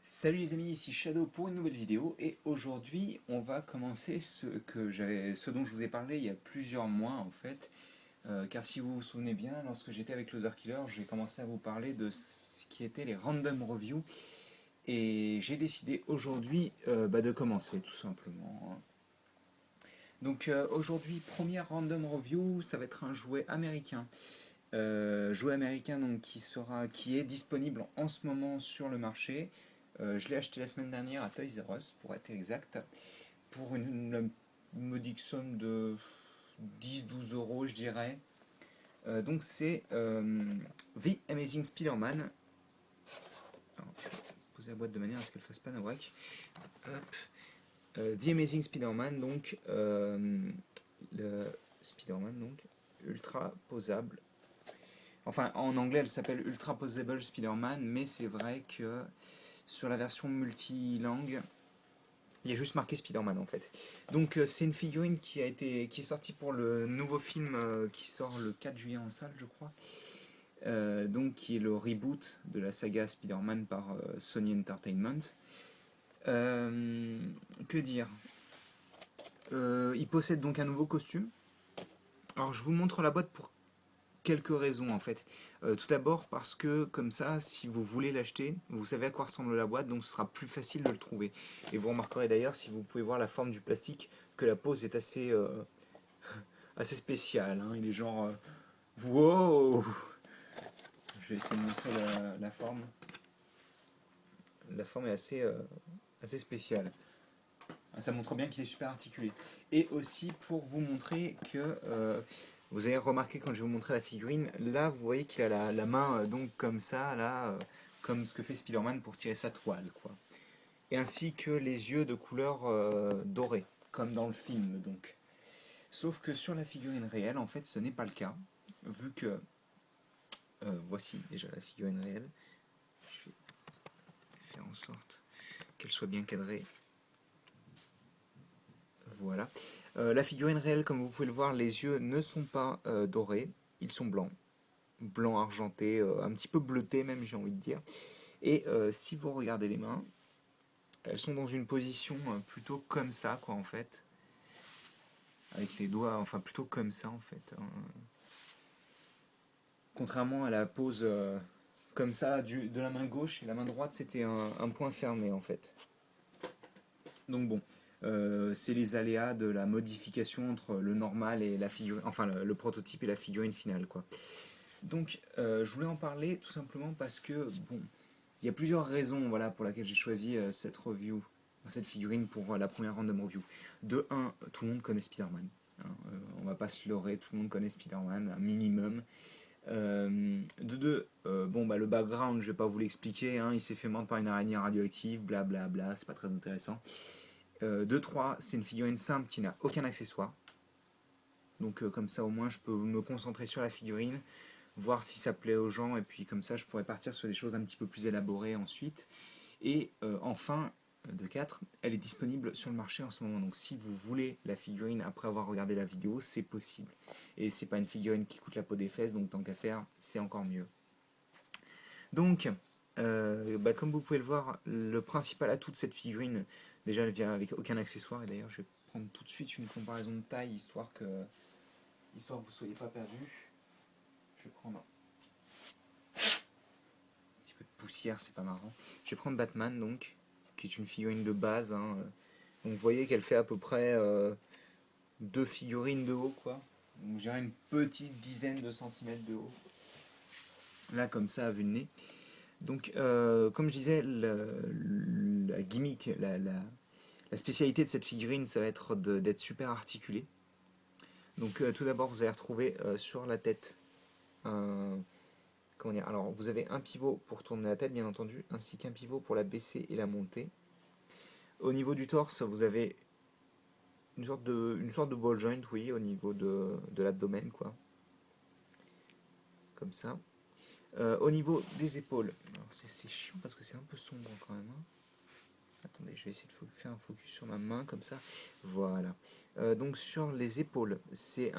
Salut les amis, ici Shadow pour une nouvelle vidéo et aujourd'hui on va commencer ce dont je vous ai parlé il y a plusieurs mois en fait, car si vous vous souvenez bien, lorsque j'étais avec Loser Killer, j'ai commencé à vous parler de ce qui étaient les random reviews et j'ai décidé aujourd'hui de commencer tout simplement. Donc aujourd'hui, première random review, ça va être un jouet américain. Jouet américain donc, qui est disponible en ce moment sur le marché. Je l'ai acheté la semaine dernière à Toys R Us pour être exact, pour une modique somme de 10-12 € je dirais. Donc c'est The Amazing Spider-Man. Alors, je vais poser la boîte de manière à ce qu'elle ne fasse pas nawak. The Amazing Spider-Man, donc le Spider-Man donc ultra posable. Enfin, en anglais, elle s'appelle Ultra Posable Spider-Man, mais c'est vrai que sur la version multilangue, il y a juste marqué Spider-Man en fait. Donc c'est une figurine qui est sortie pour le nouveau film qui sort le 4 juillet en salle, je crois. Donc qui est le reboot de la saga Spider-Man par Sony Entertainment. Que dire Il possède donc un nouveau costume. Alors je vous montre la boîte pour quelques raisons en fait. Tout d'abord parce que comme ça, si vous voulez l'acheter, vous savez à quoi ressemble la boîte, donc ce sera plus facile de le trouver. Et vous remarquerez d'ailleurs, si vous pouvez voir la forme du plastique, que la pose est assez spéciale. Hein. Il est genre... wow. Je vais essayer de montrer la forme. La forme est assez spéciale. Ça montre bien qu'il est super articulé. Et aussi pour vous montrer que... vous avez remarqué quand je vais vous montrer la figurine, là vous voyez qu'il a la main donc comme ça, là, comme ce que fait Spider-Man pour tirer sa toile, quoi. Et ainsi que les yeux de couleur dorée, comme dans le film donc. Sauf que sur la figurine réelle, en fait, ce n'est pas le cas, vu que voici déjà la figurine réelle. Je vais faire en sorte qu'elle soit bien cadrée. Voilà. La figurine réelle, comme vous pouvez le voir, les yeux ne sont pas dorés, ils sont blancs. Blanc argenté, un petit peu bleuté même, j'ai envie de dire. Et si vous regardez les mains, elles sont dans une position plutôt comme ça, quoi, en fait. Avec les doigts, enfin plutôt comme ça, en fait. Hein. Contrairement à la pose comme ça de la main gauche, et la main droite, c'était un point fermé, en fait. Donc bon, c'est les aléas de la modification entre le normal et la figurine, enfin le prototype et la figurine finale, quoi. Donc, je voulais en parler tout simplement parce que, bon, il y a plusieurs raisons voilà, pour lesquelles j'ai choisi cette figurine pour la première random review. De un, tout le monde connaît Spider-Man. Hein, on va pas se leurrer, tout le monde connaît Spider-Man, un minimum. De deux, bon, le background, je vais pas vous l'expliquer, hein, il s'est fait mordre par une araignée radioactive, blablabla, bla, bla, c'est pas très intéressant. De trois, c'est une figurine simple qui n'a aucun accessoire. Donc comme ça au moins je peux me concentrer sur la figurine, voir si ça plaît aux gens, et puis comme ça je pourrais partir sur des choses un petit peu plus élaborées ensuite. Et enfin, de 4, elle est disponible sur le marché en ce moment. Donc si vous voulez la figurine après avoir regardé la vidéo, c'est possible. Et c'est pas une figurine qui coûte la peau des fesses, donc tant qu'à faire, c'est encore mieux. Donc, comme vous pouvez le voir, le principal atout de cette figurine, déjà elle vient avec aucun accessoire, et d'ailleurs je vais prendre tout de suite une comparaison de taille, histoire que vous ne soyez pas perdu. Je vais prendre un petit peu de poussière, c'est pas marrant. Je vais prendre Batman, donc, qui est une figurine de base. Hein. Donc vous voyez qu'elle fait à peu près deux figurines de haut, quoi. Donc j'ai une petite dizaine de centimètres de haut. Là, comme ça, à vue de nez. Donc, comme je disais, la gimmick, la spécialité de cette figurine, ça va être d'être super articulée. Donc, tout d'abord, vous allez retrouver sur la tête un, comment dire, alors vous avez un pivot pour tourner la tête, bien entendu, ainsi qu'un pivot pour la baisser et la monter. Au niveau du torse, vous avez une sorte de ball joint, oui, au niveau de l'abdomen, quoi. Comme ça. Au niveau des épaules, c'est chiant parce que c'est un peu sombre quand même. Hein. Attendez, je vais essayer de faire un focus sur ma main, comme ça. Voilà. Donc sur les épaules, c'est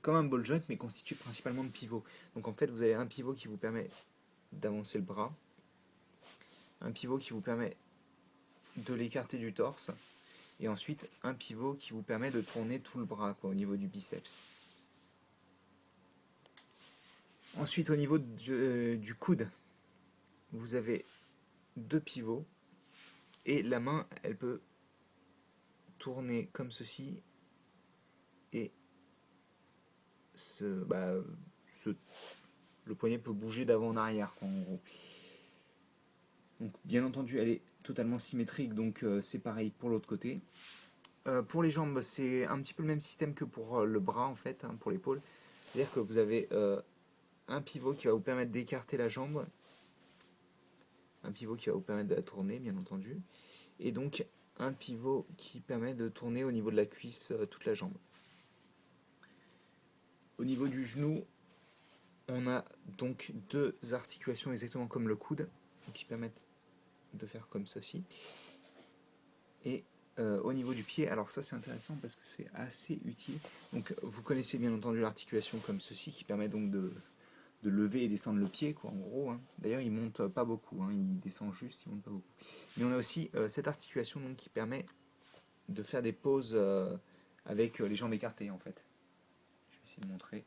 comme un ball joint, mais constitué principalement de pivots. Donc en fait, vous avez un pivot qui vous permet d'avancer le bras. un pivot qui vous permet de l'écarter du torse, et ensuite un pivot qui vous permet de tourner tout le bras quoi, au niveau du biceps. Ensuite au niveau du coude, vous avez deux pivots, et la main elle peut tourner comme ceci, et le poignet peut bouger d'avant en arrière quoi, en gros. Donc bien entendu elle est totalement symétrique, donc c'est pareil pour l'autre côté. Pour les jambes, c'est un petit peu le même système que pour le bras en fait, hein, pour l'épaule. C'est-à-dire que vous avez un pivot qui va vous permettre d'écarter la jambe, un pivot qui va vous permettre de la tourner bien entendu, et donc un pivot qui permet de tourner au niveau de la cuisse toute la jambe. Au niveau du genou, on a donc deux articulations exactement comme le coude, qui permettent de faire comme ceci. Et au niveau du pied, alors ça c'est intéressant parce que c'est assez utile. Donc vous connaissez bien entendu l'articulation comme ceci qui permet donc de lever et descendre le pied quoi, en gros. Hein. D'ailleurs il monte pas beaucoup, hein, il descend juste, il monte pas beaucoup. Mais on a aussi cette articulation donc, qui permet de faire des poses avec les jambes écartées en fait. Je vais essayer de montrer.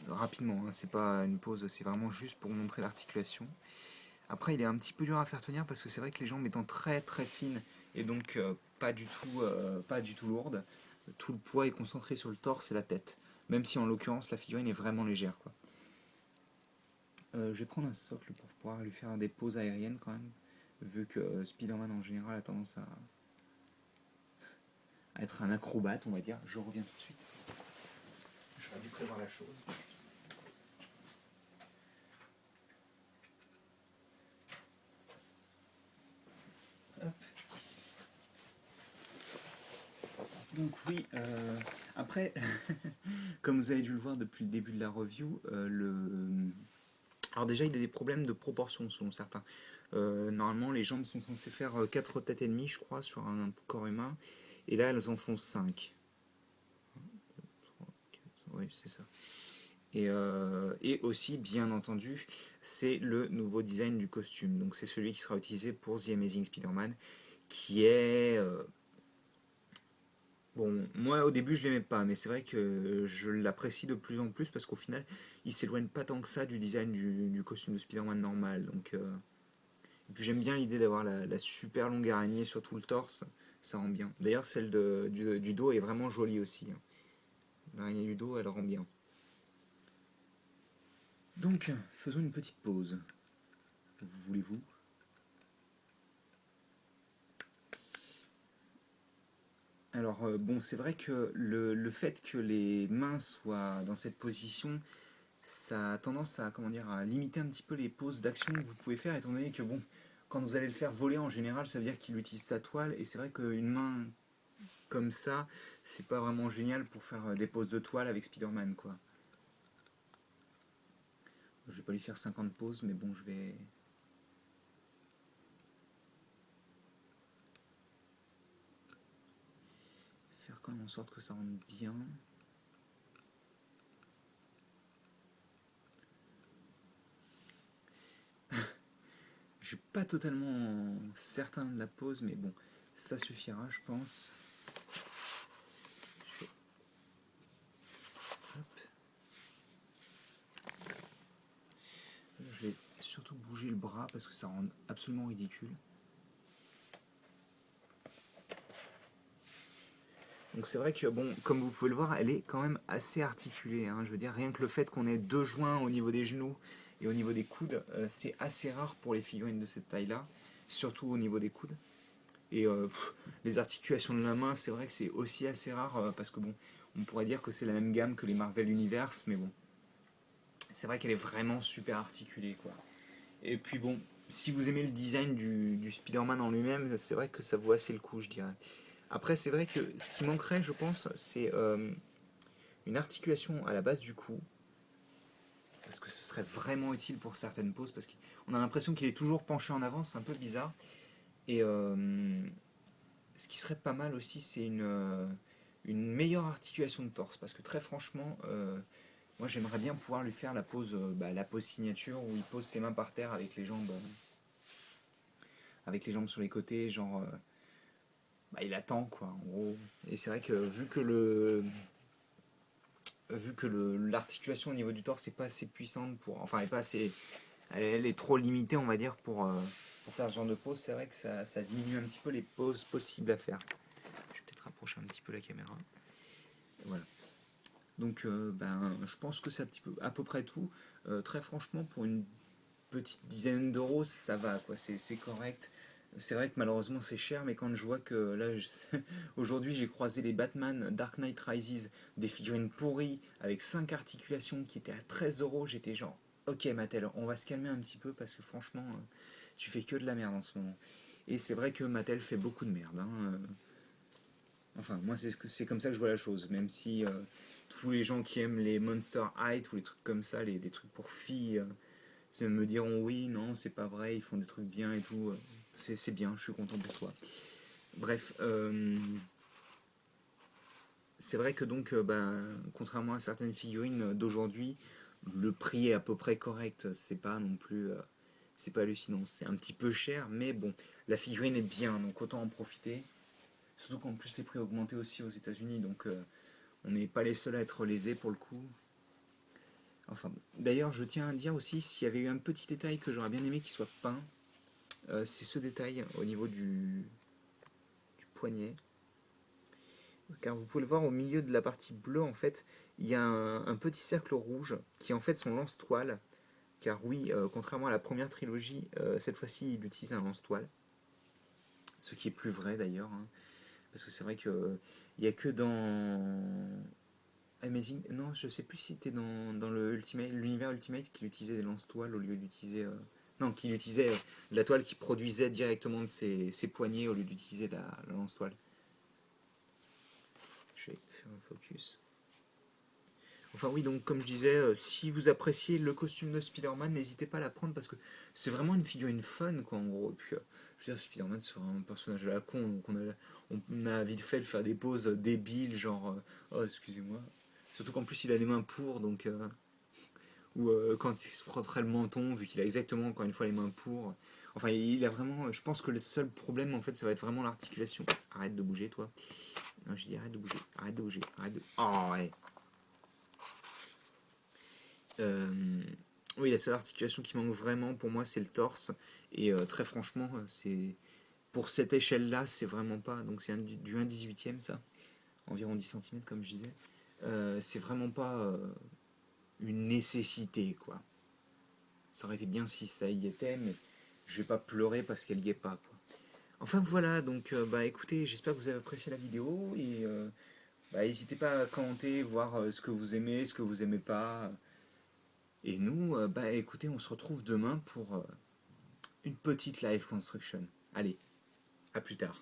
Rapidement, hein, c'est pas une pause, c'est vraiment juste pour montrer l'articulation. Après, il est un petit peu dur à faire tenir parce que c'est vrai que les jambes étant très très fines et donc pas du tout lourdes, tout le poids est concentré sur le torse et la tête. Même si en l'occurrence la figurine est vraiment légère, quoi. Je vais prendre un socle pour pouvoir lui faire des poses aériennes quand même, vu que Spider-Man en général a tendance à être un acrobate, on va dire. Je reviens tout de suite. J'aurais dû prévoir la chose. Hop. Donc oui, après, comme vous avez dû le voir depuis le début de la review, alors déjà il y a des problèmes de proportion selon certains. Normalement les jambes sont censées faire 4 têtes et demie je crois sur un corps humain, et là elles en font 5. Oui c'est ça. Et aussi bien entendu c'est le nouveau design du costume, donc c'est celui qui sera utilisé pour The Amazing Spider-Man, qui est... Bon, moi au début je l'aimais pas, mais c'est vrai que je l'apprécie de plus en plus parce qu'au final il s'éloigne pas tant que ça du design du costume de Spider-Man normal. Donc, et puis j'aime bien l'idée d'avoir la super longue araignée sur tout le torse, ça rend bien. D'ailleurs celle du dos est vraiment jolie aussi. Hein. L'araignée du dos elle rend bien. Donc faisons une petite pause. Voulez-vous? Alors bon, c'est vrai que le fait que les mains soient dans cette position, ça a tendance à, comment dire, à limiter un petit peu les poses d'action que vous pouvez faire, étant donné que bon, quand vous allez le faire voler en général, ça veut dire qu'il utilise sa toile, et c'est vrai qu'une main comme ça, c'est pas vraiment génial pour faire des poses de toile avec Spider-Man, quoi. Je vais pas lui faire 50 poses, mais bon, je vais... faire quand même en sorte que ça rentre bien. Je suis pas totalement certain de la pose, mais bon, ça suffira, je pense. Je vais surtout bouger le bras parce que ça rend absolument ridicule. Donc c'est vrai que, bon, comme vous pouvez le voir, elle est quand même assez articulée. Hein. Je veux dire, rien que le fait qu'on ait deux joints au niveau des genoux et au niveau des coudes, c'est assez rare pour les figurines de cette taille-là, surtout au niveau des coudes. Et les articulations de la main, c'est vrai que c'est aussi assez rare, parce que bon, on pourrait dire que c'est la même gamme que les Marvel Universe, mais bon, c'est vrai qu'elle est vraiment super articulée, quoi. Et puis bon, si vous aimez le design du Spider-Man en lui-même, c'est vrai que ça vaut assez le coup, je dirais. Après, c'est vrai que ce qui manquerait, je pense, c'est une articulation à la base du cou, parce que ce serait vraiment utile pour certaines poses, parce qu'on a l'impression qu'il est toujours penché en avant, c'est un peu bizarre. Et ce qui serait pas mal aussi, c'est une meilleure articulation de torse, parce que très franchement, moi j'aimerais bien pouvoir lui faire la pose signature où il pose ses mains par terre avec les jambes sur les côtés, genre il attend quoi en gros. Et c'est vrai que vu que l'articulation au niveau du torse n'est pas assez puissante enfin est pas assez, elle est trop limitée on va dire pour faire ce genre de pose, c'est vrai que ça diminue un petit peu les poses possibles à faire. Je vais peut-être rapprocher un petit peu la caméra. Voilà. Donc je pense que c'est à peu près tout. Très franchement, pour une petite dizaine d'euros, ça va, quoi. C'est correct. C'est vrai que malheureusement c'est cher, mais quand je vois que là, aujourd'hui j'ai croisé les Batman Dark Knight Rises, des figurines pourries avec 5 articulations qui étaient à 13 euros, j'étais genre, ok Mattel, on va se calmer un petit peu parce que franchement, tu fais que de la merde en ce moment. Et c'est vrai que Mattel fait beaucoup de merde, hein. Enfin, moi c'est comme ça que je vois la chose, même si tous les gens qui aiment les Monster High ou les trucs comme ça, les trucs pour filles, me diront oui, non, c'est pas vrai, ils font des trucs bien et tout. C'est bien, je suis content pour toi. Bref, c'est vrai que donc, contrairement à certaines figurines d'aujourd'hui, le prix est à peu près correct. C'est pas non plus, c'est pas hallucinant. C'est un petit peu cher, mais bon, la figurine est bien, donc autant en profiter. Surtout qu'en plus les prix ont augmenté aussi aux États-Unis, donc on n'est pas les seuls à être lésés pour le coup. Enfin bon. D'ailleurs, je tiens à dire aussi, s'il y avait eu un petit détail que j'aurais bien aimé qu'il soit peint, c'est ce détail au niveau du poignet. Car vous pouvez le voir au milieu de la partie bleue, en fait, il y a un petit cercle rouge qui est en fait son lance-toile. Car oui, contrairement à la première trilogie, cette fois-ci il utilise un lance-toile. Ce qui est plus vrai d'ailleurs, hein. Parce que c'est vrai que il n'y a que dans Amazing. Non, je sais plus si c'était dans l'univers Ultimate qu'il utilisait des lance-toiles au lieu d'utiliser. Non, qu'il utilisait de la toile qui produisait directement de ses poignets au lieu d'utiliser la lance-toile. Je vais faire un focus. Enfin oui, donc comme je disais, si vous appréciez le costume de Spider-Man, n'hésitez pas à la prendre parce que c'est vraiment une figurine fun quoi en gros. Et puis, je veux dire, Spider-Man c'est vraiment un personnage à la con, donc on a vite fait de faire des poses débiles, genre oh excusez-moi. Surtout qu'en plus il a les mains pour, donc ou quand il se frotterait le menton, vu qu'il a exactement encore une fois les mains pour. Enfin il a vraiment, je pense que le seul problème en fait ça va être vraiment l'articulation. Arrête de bouger toi. Non j'ai dit arrête de bouger, arrête de bouger, arrête de. Oh ouais. Euh, oui, la seule articulation qui manque vraiment pour moi, c'est le torse. Et très franchement, c'est pour cette échelle-là, c'est vraiment pas. Donc c'est du 1/18e, ça, environ 10 cm, comme je disais. C'est vraiment pas une nécessité, quoi. Ça aurait été bien si ça y était, mais je vais pas pleurer parce qu'elle y est pas, quoi. Enfin voilà, donc écoutez, j'espère que vous avez apprécié la vidéo et n'hésitez pas à commenter, voir ce que vous aimez, ce que vous aimez pas. Et nous, écoutez, on se retrouve demain pour une petite live construction. Allez, à plus tard.